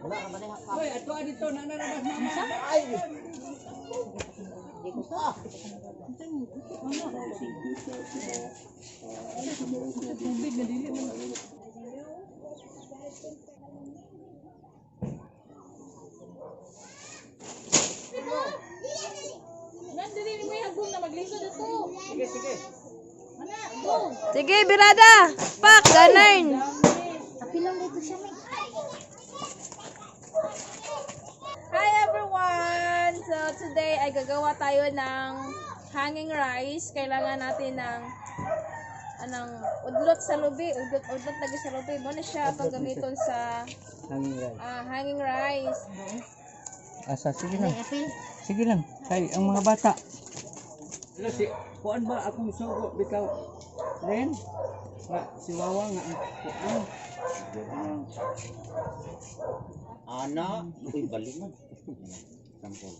Uy, ato dito na narabas mama. Ay. Tubig na dili man. Nandili ni may hagong na maglisod ito. Sige, sige. Sige, birada. Pak, ganern. Apilong dito siya, may. Hi everyone! So today ay gagawa tayo ng hanging rice. Kailangan natin ng udlot sa lubi. Udlot lagi sa lubi. Muna siya pang gamiton sa hanging rice. Asa, sige lang. Sige lang. Kay ang mga bata. Ano si kuan ba akong sugo bitaw? Len? Nga si Wawa nga kuan. Ana, uy balingan. Sampol.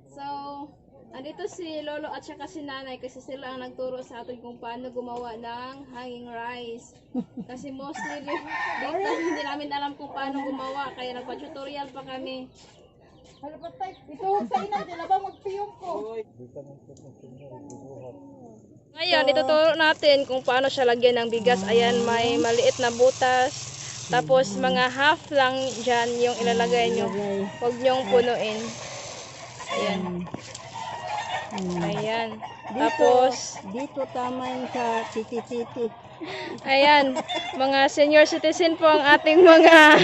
So, andito si Lolo at saka si Nanay kasi sila ang nagturo sa atin kung paano gumawa ng hanging rice. Kasi mostly dito hindi namin alam kung paano gumawa kaya nagpa-tutorial pa kami. Hala patay. Ito sa ina, di ba magpiyong ko? Ngayon, ituturo natin kung paano siya lagyan ng bigas. Ayan, may maliit na butas. Tapos, mga half lang dyan yung ilalagay nyo. Huwag nyong punuin. Ayan. Ayan. Tapos, Dito tama yung sa titi-titi. ayan. Mga senior citizen po ang ating mga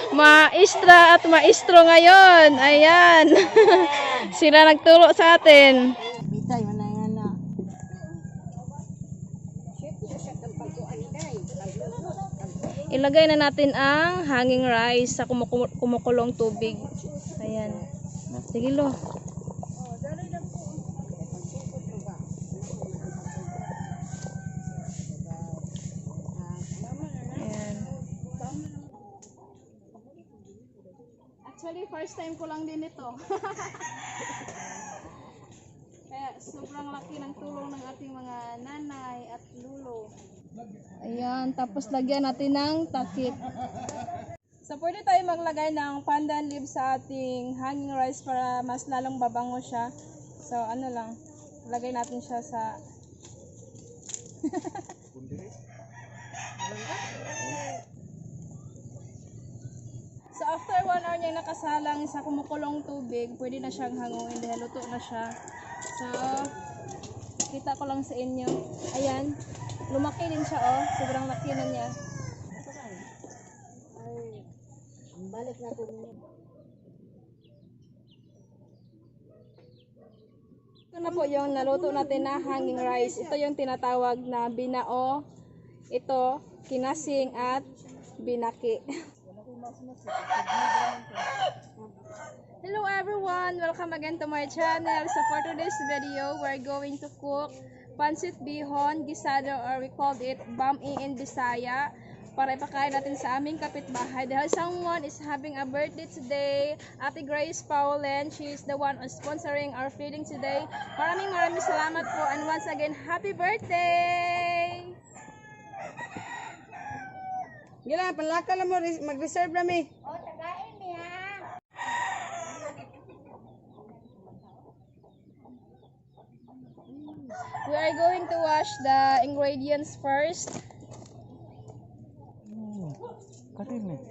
maestra at maestro ngayon. Ayan. Sila nagturo sa atin. Bitay, manay na. Ilagay na natin ang hanging rice sa kumukulong tubig. Ayan. Sige lo. Ayan. Actually, first time ko lang din ito. Kaya sobrang laki ng tulong ng ating mga nanay at lulo. Ayan, tapos lagyan natin ng takip. So, pwede tayo maglagay ng pandan leaves sa ating hanging rice para mas lalong babango siya. So, ano lang, lagay natin siya sa... So, after 1 hour niyang nakasalang sa kumukulong tubig, pwede na siyang hanguin dahil luto na siya. So, kita ko lang sa inyo. Ayan. Lumaki din siya, oh. Sobrang laki na niya. Balik na po niya. Ito na po yung naluto natin na hanging rice. Ito yung tinatawag na binao. Ito, kinasing at binaki. Hello everyone! Welcome again to my channel. So for today's video, we're going to cook Pancit Bihon, Guisado, or we called it Bami in Bisaya, para ipakain natin sa aming kapitbahay. Dahil someone is having a birthday today, Ate Grace Paulen, she is the one who's sponsoring our feeding today. Maraming salamat po, and once again, happy birthday! Gila, palaka lang mo, mag-reserve namin. O, tagain niya. We are going to wash the ingredients first. Katin eh.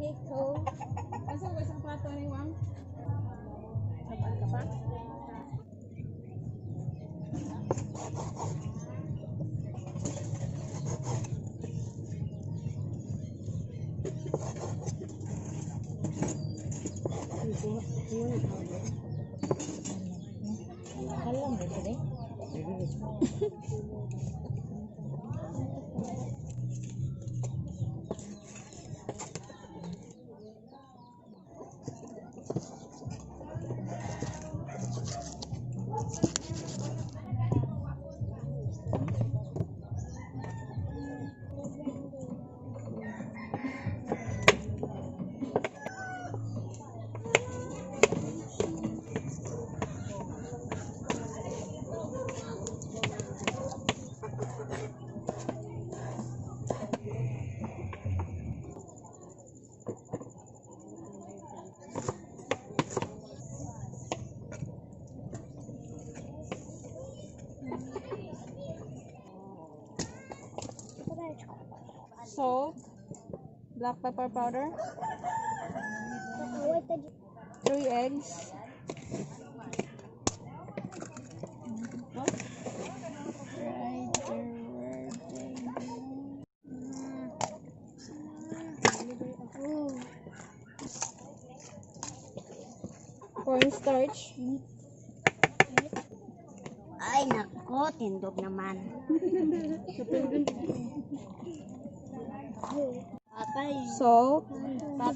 Asa ko isang plato ni Wang? Sabal ka pa? Alam mo ba? Salt, black pepper powder, 3 eggs, cornstarch, Ay, nako, tindog naman. salt,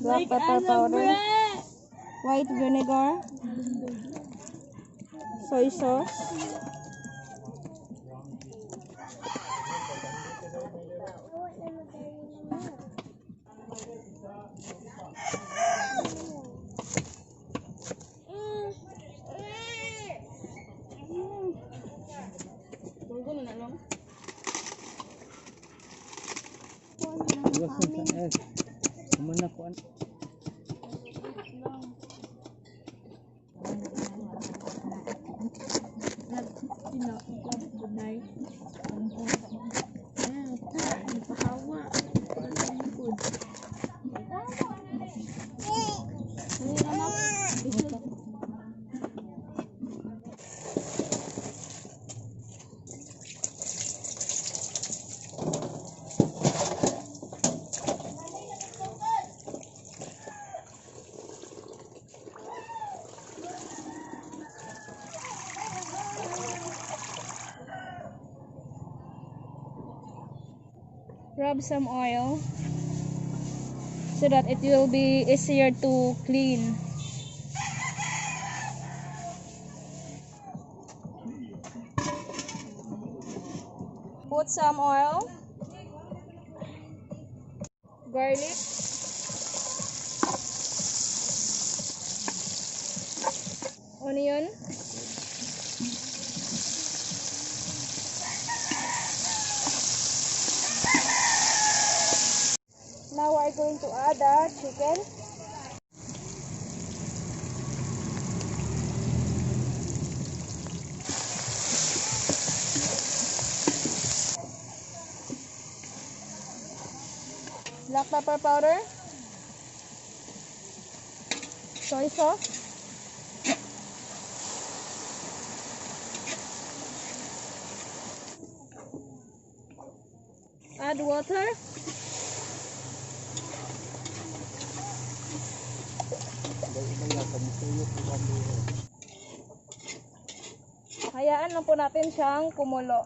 black pepper powder, white vinegar, soy sauce, Kumana ko an. rub some oil so that it will be easier to clean. Put some oil, garlic, onion, now we're going to add the chicken. Black pepper powder, soy sauce, add water, hayaan lang po natin siyang kumulo.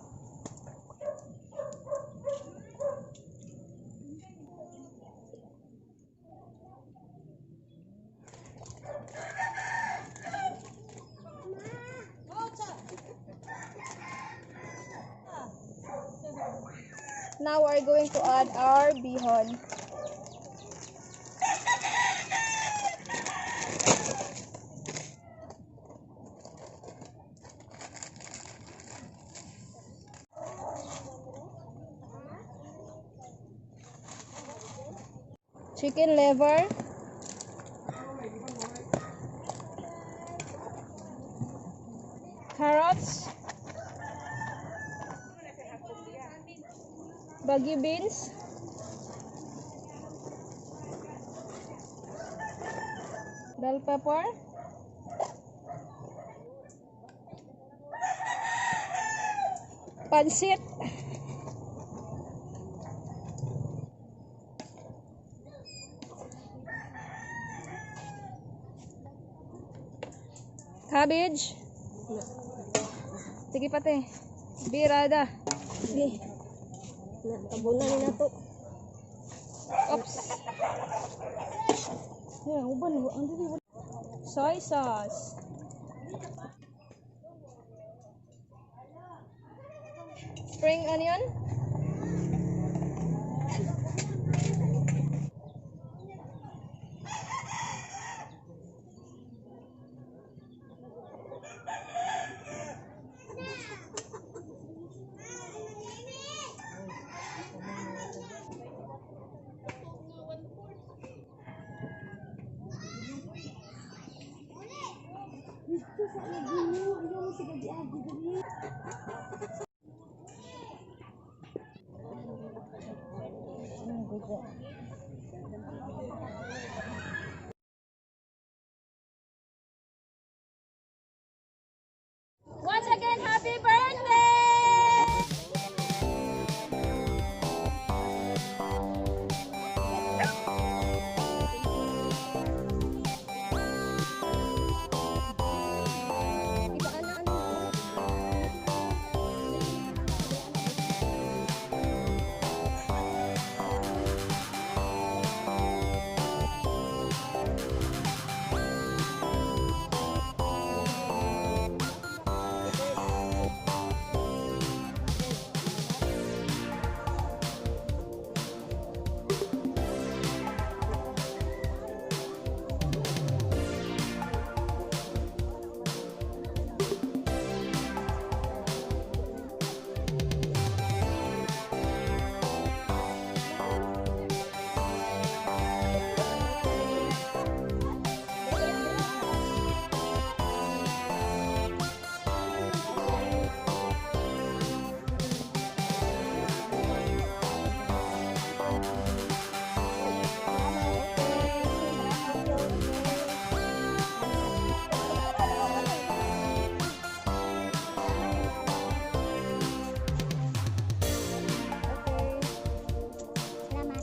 Now we're going to add our bihon. Chicken liver, carrots, Baguio beans, Bell pepper. Pancit. Cabbage. Sige pati. Birada. Sige. Tabunan ni nato. Oops. Soy sauce. Spring onion. Once again, happy birthday!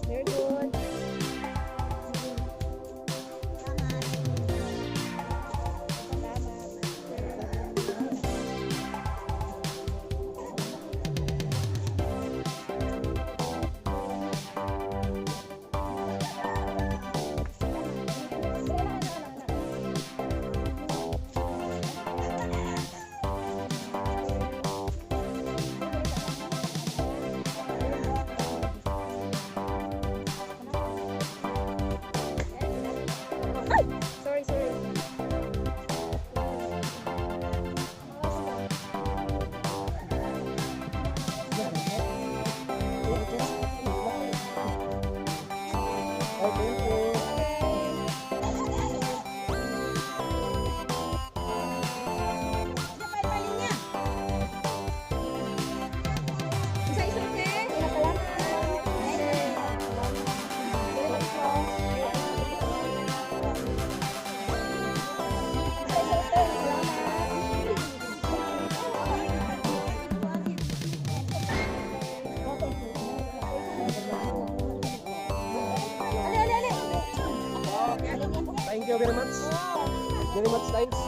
Very good. Sorry, sorry. Isa-isa, okay? Thank you very much. Very much thanks.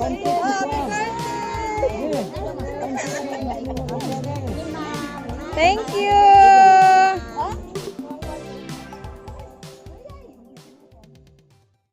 Pancit Bihon. birthday! Yeah. Pancit Bihon. Thank you!